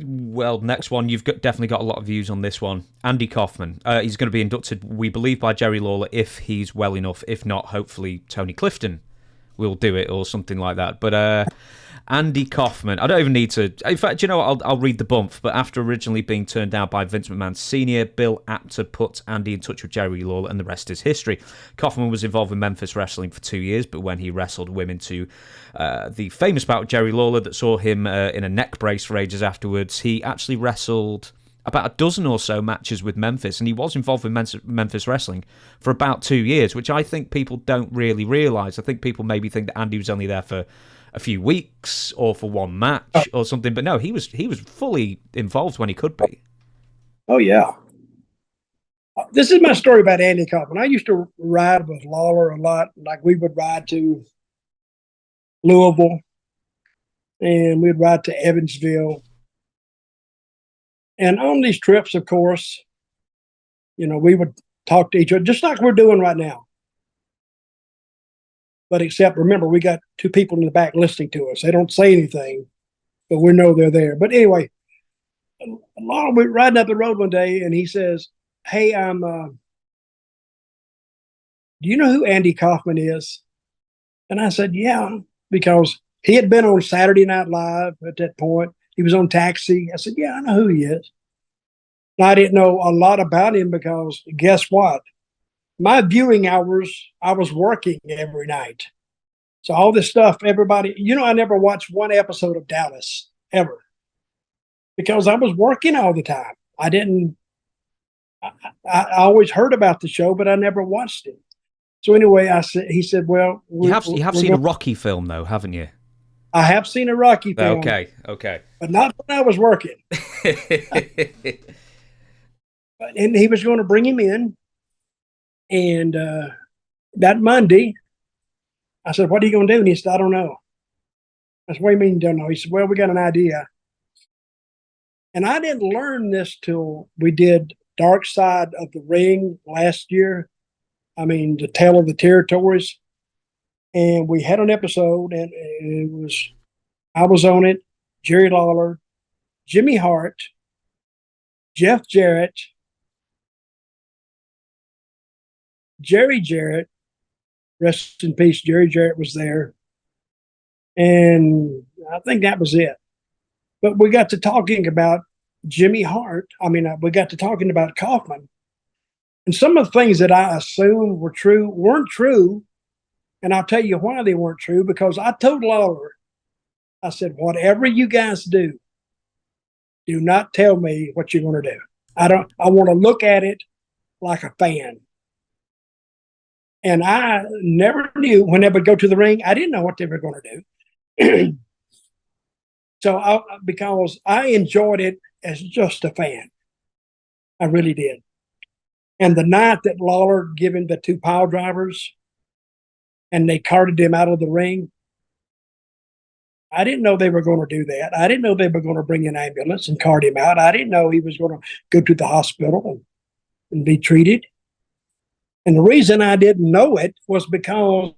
Well, next one, definitely got a lot of views on this one. Andy Kaufman. He's going to be inducted, we believe, by Jerry Lawler if he's well enough. If not, hopefully Tony Clifton will do it or something like that. But Andy Kaufman, I don't even need to. In fact, you know what? I'll read the bump. But after originally being turned down by Vince McMahon Sr., Bill Apter put Andy in touch with Jerry Lawler, and the rest is history. Kaufman was involved with Memphis wrestling for 2 years, but when he wrestled women to the famous bout with Jerry Lawler that saw him in a neck brace for ages afterwards, he actually wrestled about a dozen or so matches with Memphis, and he was involved with Memphis wrestling for about 2 years, which I think people don't really realise. I think people maybe think that Andy was only there for a few weeks or for one match or something, but no, he was fully involved when he could be. Oh yeah, this is my story about Andy Kaufman. I used to ride with Lawler a lot. Like we would ride to Louisville, and we'd ride to Evansville, and on these trips, of course, we would talk to each other just like we're doing right now. But except, remember, we got two people in the back listening to us. They don't say anything, but we know they're there. But anyway, we're riding up the road one day, and he says, "Hey, do you know who Andy Kaufman is?" And I said, "Yeah," because he had been on Saturday Night Live at that point. He was on Taxi. I said, "Yeah, I know who he is." And I didn't know a lot about him because guess what? My viewing hours, I was working every night. So all this stuff, everybody, I never watched one episode of Dallas ever because I was working all the time. I always heard about the show, but I never watched it. So anyway, he said, "Well, you have seen a Rocky film though, haven't you?" I have seen a Rocky film. Okay. But not when I was working. And he was going to bring him in. And that Monday, I said, "What are you going to do?" And he said, "I don't know." I said, "What do you mean you don't know?" He said, "Well, we got an idea." And I didn't learn this till we did Dark Side of the Ring last year. I mean, the Tale of the Territories. And we had an episode, and I was on it, Jerry Lawler, Jimmy Hart, Jeff Jarrett, Jerry Jarrett, rest in peace, Jerry Jarrett was there. And I think that was it. But we got to talking about Jimmy Hart. We got to talking about Kaufman. And some of the things that I assumed were true weren't true. And I'll tell you why they weren't true, because I told Lawler, I said, "Whatever you guys do not tell me what you're going to do. I want to look at it like a fan." And I never knew when they would go to the ring. I didn't know what they were going to do. Because I enjoyed it as just a fan. I really did. And the night that Lawler gave him the two pile drivers and they carted him out of the ring, I didn't know they were going to do that. I didn't know they were going to bring an ambulance and cart him out. I didn't know he was going to go to the hospital and be treated. And the reason I didn't know it was because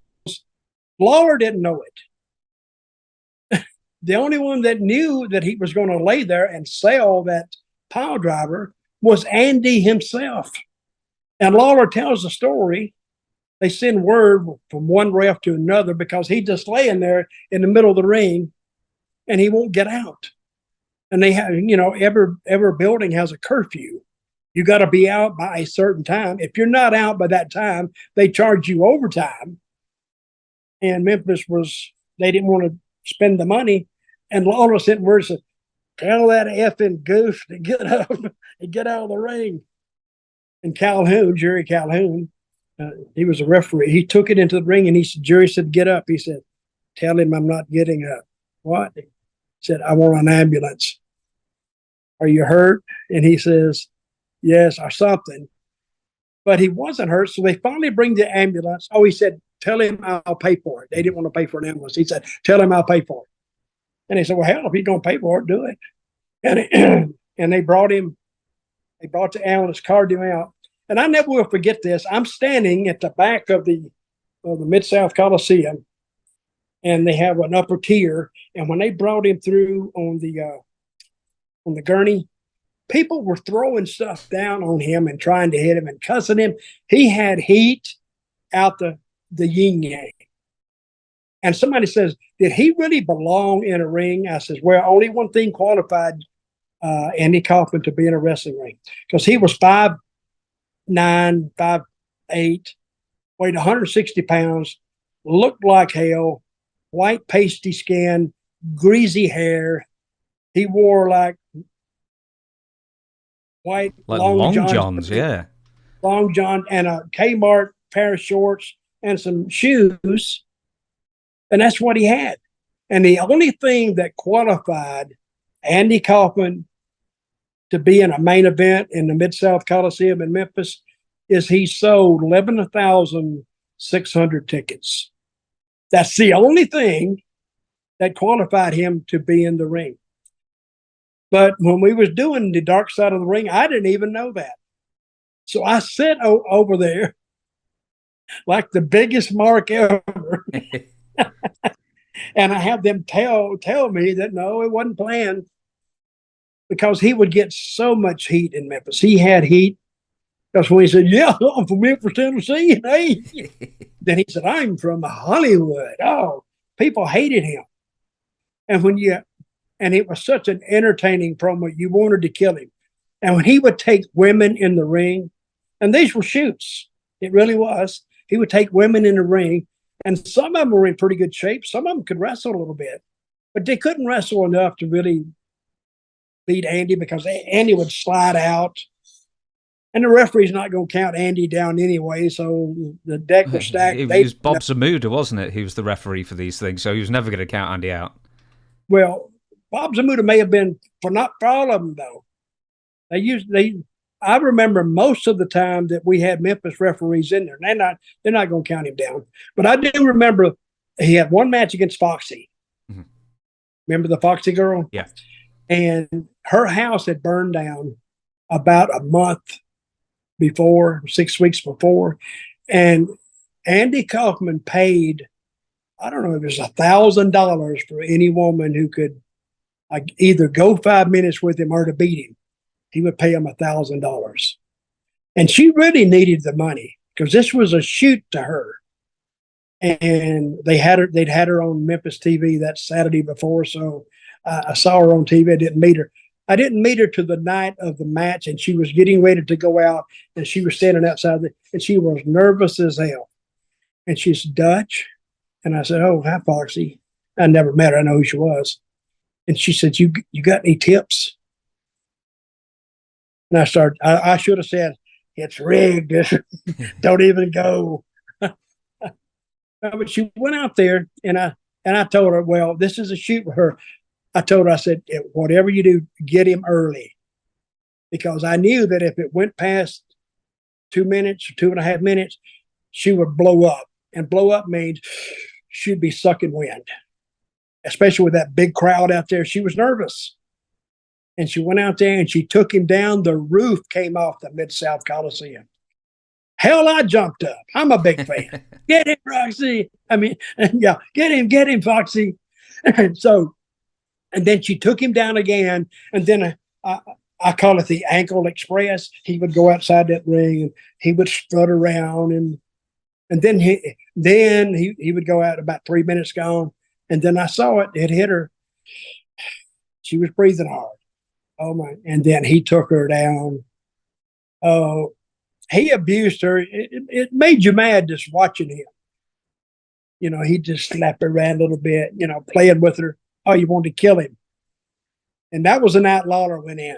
Lawler didn't know it. The only one that knew that he was going to lay there and sell that pile driver was Andy himself. And Lawler tells the story. They send word from one ref to another because he's just laying there in the middle of the ring and he won't get out. And they have, every building has a curfew. You got to be out by a certain time. If you're not out by that time, they charge you overtime. And Memphis they didn't want to spend the money. And Lawler sent word and said, "Tell that effing goof to get up and get out of the ring." And Jerry Calhoun, he was a referee. He took it into the ring and Jerry said, "Get up." He said, "Tell him I'm not getting up." "What?" He said, "I want an ambulance." "Are you hurt?" And he says, "Yes," or something. But he wasn't hurt. So they finally bring the ambulance. Oh, he said, "Tell him I'll pay for it." They didn't want to pay for an ambulance. He said, "Tell him I'll pay for it." And he said, "Well, hell, if he's going to pay for it, do it." And they brought the ambulance, carted him out. And I never will forget this. I'm standing at the back of the Mid-South Coliseum, and they have an upper tier. And when they brought him through on the on the gurney. People were throwing stuff down on him and trying to hit him and cussing him. He had heat out the yin yang. And somebody says, did he really belong in a ring? I says, well, only one thing qualified Andy Kaufman to be in a wrestling ring, because he was 5'9", 5'8", weighed 160 pounds, looked like hell, white pasty skin, greasy hair. He wore like white long johns, yeah. Long john and a Kmart pair of shorts and some shoes. And that's what he had. And the only thing that qualified Andy Kaufman to be in a main event in the Mid-South Coliseum in Memphis is he sold 11,600 tickets. That's the only thing that qualified him to be in the ring. But when we was doing the dark side of the ring, I didn't even know that. So I sit over there like the biggest mark ever. And I have them tell me that no, it wasn't planned, because he would get so much heat in Memphis. He had heat because when he said, yeah, I'm from Memphis, Tennessee, hey. Then he said, I'm from Hollywood. Oh, people hated him. And it was such an entertaining promo, you wanted to kill him. And when he would take women in the ring, and these were shoots, it really was. He would take women in the ring, and some of them were in pretty good shape. Some of them could wrestle a little bit, but they couldn't wrestle enough to really beat Andy, because Andy would slide out. And the referee's not going to count Andy down anyway, so the deck was stacked. It was Bob Zamuda, wasn't it? He was the referee for these things, so he was never going to count Andy out. Well, Bob Zamuda may have been not for all of them, though. I remember most of the time that we had Memphis referees in there. They're not going to count him down. But I do remember he had one match against Foxy. Mm-hmm. Remember the Foxy girl? Yeah. And her house had burned down about a month before, 6 weeks before. And Andy Kaufman paid, I don't know, it was $1,000 for any woman who could either go 5 minutes with him or to beat him. He would pay him $1,000. And she really needed the money, because this was a shoot to her. And they'd had her on Memphis TV that Saturday before. So I saw her on TV. I didn't meet her. I didn't meet her to the night of the match, and she was getting ready to go out, and she was standing outside, and she was nervous as hell. And she's Dutch. And I said, oh, hi, Foxy. I never met her. I know who she was. And she said, you got any tips? And I should have said, it's rigged. Don't even go. But she went out there, and I told her, well, this is a shoot with her. I told her, I said, whatever you do, get him early. Because I knew that if it went past 2 minutes or 2.5 minutes, she would blow up. And blow up means she'd be sucking wind. Especially with that big crowd out there. She was nervous. And she went out there and she took him down. The roof came off the Mid-South Coliseum. Hell, I jumped up. I'm a big fan. Get him, Foxy. I mean, yeah, get him, Foxy. And then she took him down again. And then I call it the ankle express. He would go outside that ring and he would strut around. And then he would go out about 3 minutes gone. And then I saw it. It hit her. She was breathing hard. Oh my! And then he took her down. Oh, he abused her. It made you mad just watching him. You know, he just slapped her around a little bit. You know, playing with her. Oh, you wanted to kill him. And that was the night Lawler went in.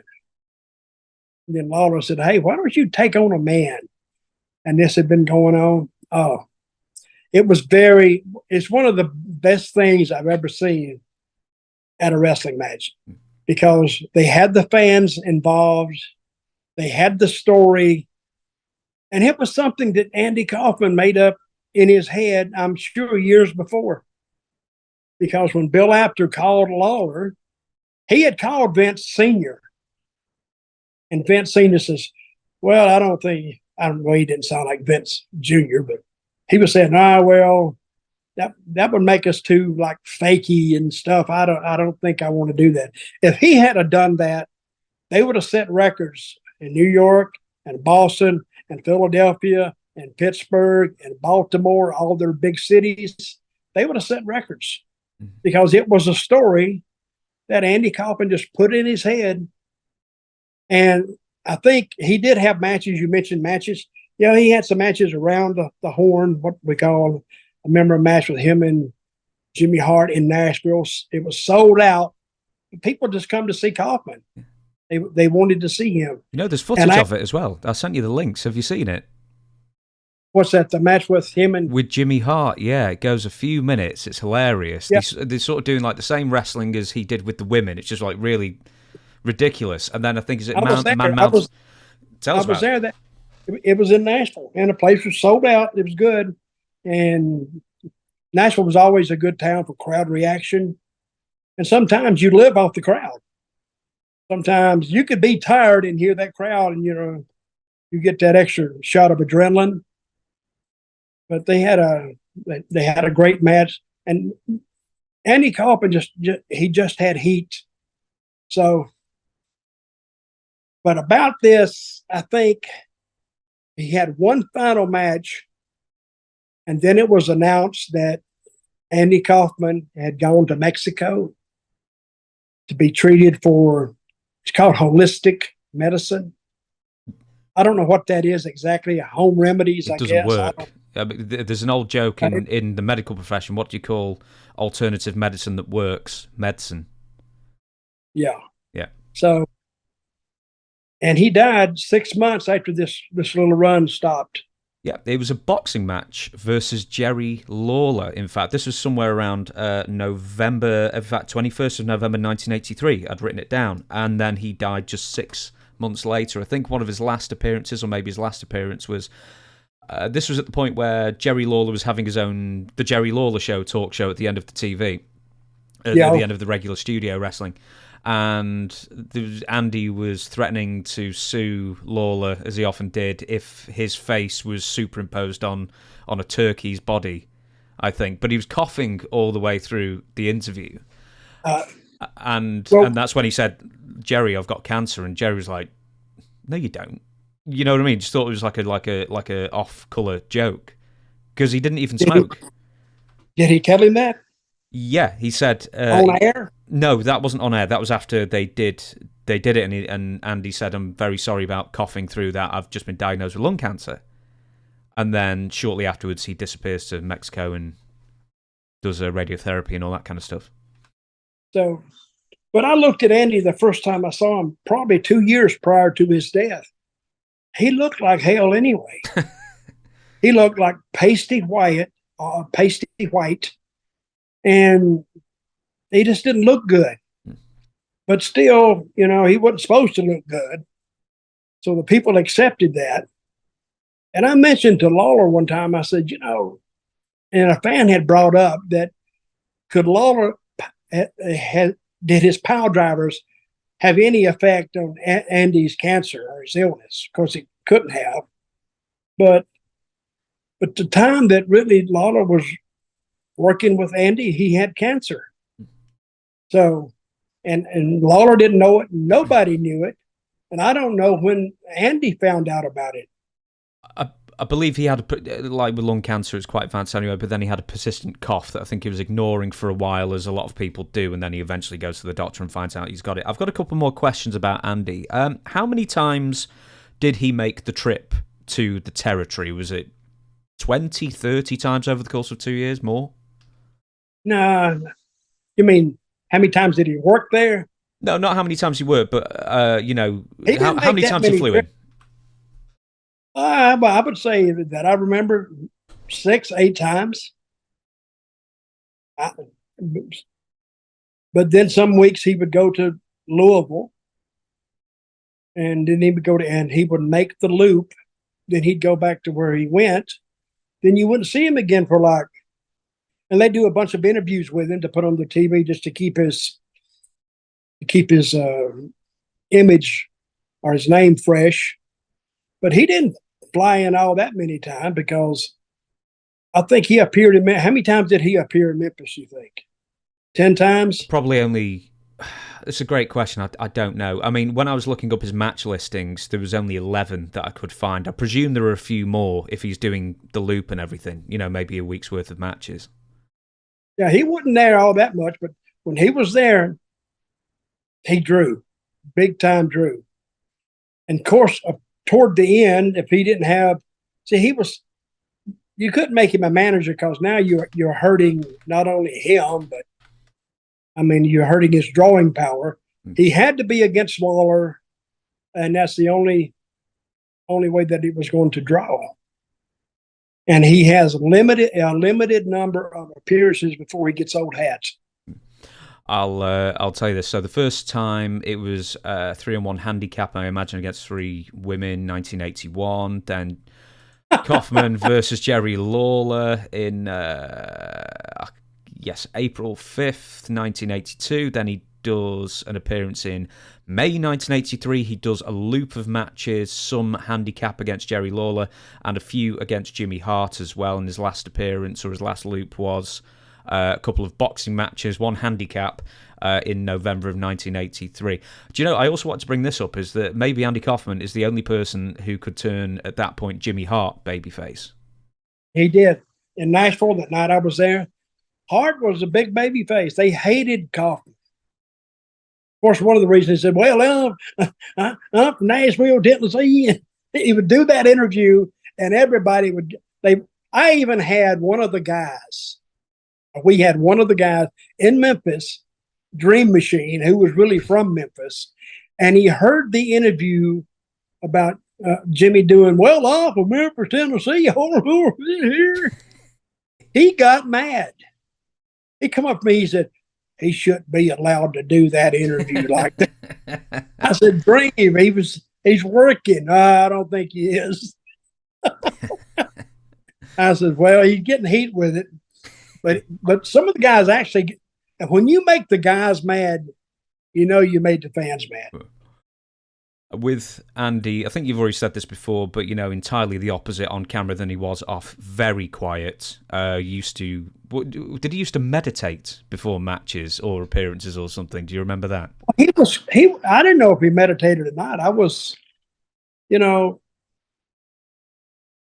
And then Lawler said, "Hey, why don't you take on a man?" And this had been going on. Oh, it's one of the best things I've ever seen at a wrestling match, because they had the fans involved. They had the story. And it was something that Andy Kaufman made up in his head, I'm sure, years before. Because when Bill Apter called Lawler, he had called Vince Sr. And Vince Sr. says, well, he didn't sound like Vince Jr., but he was saying, well, that would make us too like fakey and stuff. I don't think I want to do that. If he had done that, they would have set records in New York and Boston and Philadelphia and Pittsburgh and Baltimore, all their big cities. They would have set records because it was a story that Andy Kaufman just put in his head. And I think he did have matches. You mentioned matches. Yeah, he had some matches around the horn, what we call, I remember a match with him and Jimmy Hart in Nashville. It was sold out. People just come to see Kaufman. They wanted to see him. You know, there's footage of it as well. I sent you the links. Have you seen it? What's that? The match with him and with Jimmy Hart? Yeah, it goes a few minutes. It's hilarious. Yeah. They're sort of doing like the same wrestling as he did with the women. It's just like really ridiculous. And then I think I was there. That it was in Nashville, and the place was sold out. It was good, and Nashville was always a good town for crowd reaction. And sometimes you live off the crowd. Sometimes you could be tired and hear that crowd, and you get that extra shot of adrenaline. But they had a great match, and Andy Kaufman just had heat. So, but about this, I think he had one final match, and then it was announced that Andy Kaufman had gone to Mexico to be treated for, it's called holistic medicine. I don't know what that is exactly. Home remedies, I guess. It doesn't work. There's an old joke in the medical profession. What do you call alternative medicine that works? Medicine. Yeah. Yeah. So, and he died 6 months after this little run stopped. Yeah, it was a boxing match versus Jerry Lawler. In fact, this was somewhere around November, in fact, 21st of November 1983. I'd written it down. And then he died just 6 months later. I think one of his last appearances, or maybe his last appearance, was this was at the point where Jerry Lawler was having the Jerry Lawler Show talk show at the end of the TV, at the end of the regular studio wrestling. And Andy was threatening to sue Lawler, as he often did, if his face was superimposed on a turkey's body, I think. But he was coughing all the way through the interview. And that's when he said, "Jerry, I've got cancer." And Jerry was like, "No, you don't." You know what I mean? Just thought it was like a off-color joke because he didn't even smoke. Did he tell him that? Yeah, he said on air. No, that wasn't on air. That was after they did it, and Andy said, "I'm very sorry about coughing through that. I've just been diagnosed with lung cancer." And then shortly afterwards, he disappears to Mexico and does radiotherapy and all that kind of stuff. So, but I looked at Andy the first time I saw him, probably 2 years prior to his death. He looked like hell anyway. He looked like pasty white, and he just didn't look good. But still, he wasn't supposed to look good. So the people accepted that. And I mentioned to Lawler one time, I said, and a fan had brought up that could Lawler, did his pile drivers have any effect on Andy's cancer or his illness? Of course, he couldn't have. But the time that really Lawler was working with Andy, he had cancer. So, and Lawler didn't know it. Nobody knew it. And I don't know when Andy found out about it. I believe he had, like with lung cancer, it's quite advanced anyway, but then he had a persistent cough that I think he was ignoring for a while, as a lot of people do, and then he eventually goes to the doctor and finds out he's got it. I've got a couple more questions about Andy. How many times did he make the trip to the territory? Was it 20, 30 times over the course of 2 years, more? No. You mean, how many times did he work there? No, not how many times he worked, but, how many times he flew in? I would say that I remember 6, 8 times. But then some weeks he would go to Louisville, and then he would and he would make the loop. Then he'd go back to where he went. Then you wouldn't see him again for and they do a bunch of interviews with him to put on the TV just to keep his image or his name fresh. But he didn't fly in all that many times, because I think he appeared in, how many times did he appear in Memphis, you think? 10 times? Probably only, It's a great question. I don't know. I mean, when I was looking up his match listings, there was only 11 that I could find. I presume there are a few more if he's doing the loop and everything. Maybe a week's worth of matches. Yeah, he wasn't there all that much, but when he was there, he drew, big time drew. And of course, toward the end, if he didn't have, you couldn't make him a manager because now you're hurting not only him, but you're hurting his drawing power. He had to be against Lawler, and that's the only way that he was going to draw. And he has a limited number of appearances before he gets old hats. I'll tell you this. So the first time it was 3-on-1 handicap, I imagine, against 3 women, 1981. Then Kaufman versus Jerry Lawler in April 5th, 1982. Then he does an appearance in May 1983. He does a loop of matches, some handicap against Jerry Lawler, and a few against Jimmy Hart as well. And his last appearance, or his last loop, was a couple of boxing matches, one handicap in November of 1983. Do you know, I also want to bring this up, is that maybe Andy Kaufman is the only person who could turn, at that point, Jimmy Hart babyface. He did. In Nashville that night I was there, Hart was a big babyface. They hated Kaufman. Of course, one of the reasons he said, well, I'm from Nashville, Tennessee. He would do that interview, and everybody would. I even had one of the guys. We had one of the guys in Memphis, Dream Machine, who was really from Memphis, and he heard the interview about Jimmy doing well off of Memphis, Tennessee. Here, he got mad. He come up to me. He said, he shouldn't be allowed to do that interview like that. I said, Dream, he's working. I don't think he is. I said, well, he's getting heat with it. But some of the guys actually, when you make the guys mad, you made the fans mad. With Andy, I think you've already said this before, but entirely the opposite on camera than he was off. Very quiet. Did he used to meditate before matches or appearances or something? Do you remember that? I didn't know if he meditated or not.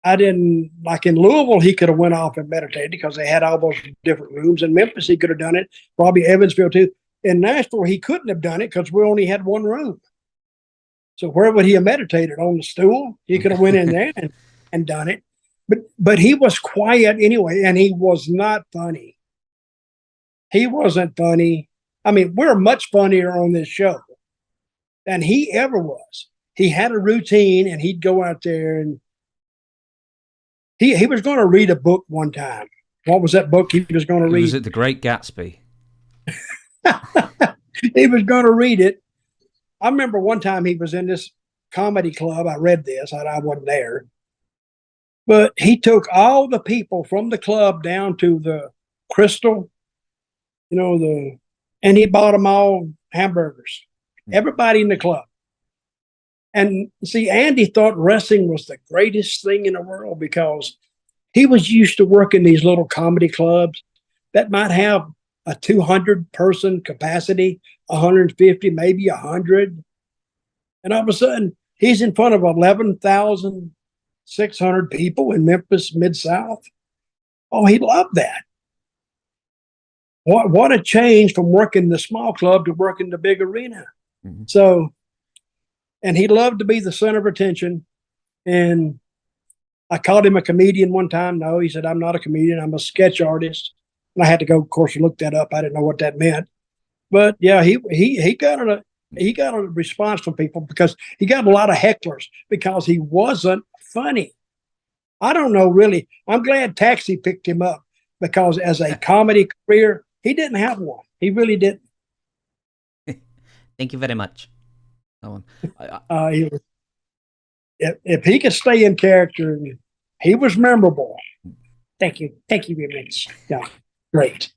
I didn't, like in Louisville, he could have went off and meditated because they had all those different rooms. In Memphis, he could have done it. Probably Evansville too. In Nashville, he couldn't have done it because we only had one room. So where would he have meditated? On the stool? He could have went in there and done it. But he was quiet anyway, and he was not funny. He wasn't funny. We're much funnier on this show than he ever was. He had a routine, and he'd go out there, and he was going to read a book one time. What was that book he was going to read? Was it The Great Gatsby? He was going to read it. I remember one time he was in this comedy club. I read this. I wasn't there. But he took all the people from the club down to the Crystal, and he bought them all hamburgers. Everybody in the club. And see, Andy thought wrestling was the greatest thing in the world because he was used to working these little comedy clubs that might have a 200-person capacity, 150, maybe 100. And all of a sudden, he's in front of 11,600 people in Memphis, Mid-South. Oh, he loved that. What a change from working the small club to working the big arena. Mm-hmm. So, and he loved to be the center of attention. And I called him a comedian one time. No, he said, I'm not a comedian. I'm a sketch artist. And I had to go, of course, look that up. I didn't know what that meant. But yeah, he got a response from people because he got a lot of hecklers because he wasn't funny. I don't know, really. I'm glad Taxi picked him up because as a comedy career, he didn't have one. He really didn't. Thank you very much, Owen. If he could stay in character, he was memorable. Thank you. Thank you very much. Yeah, great.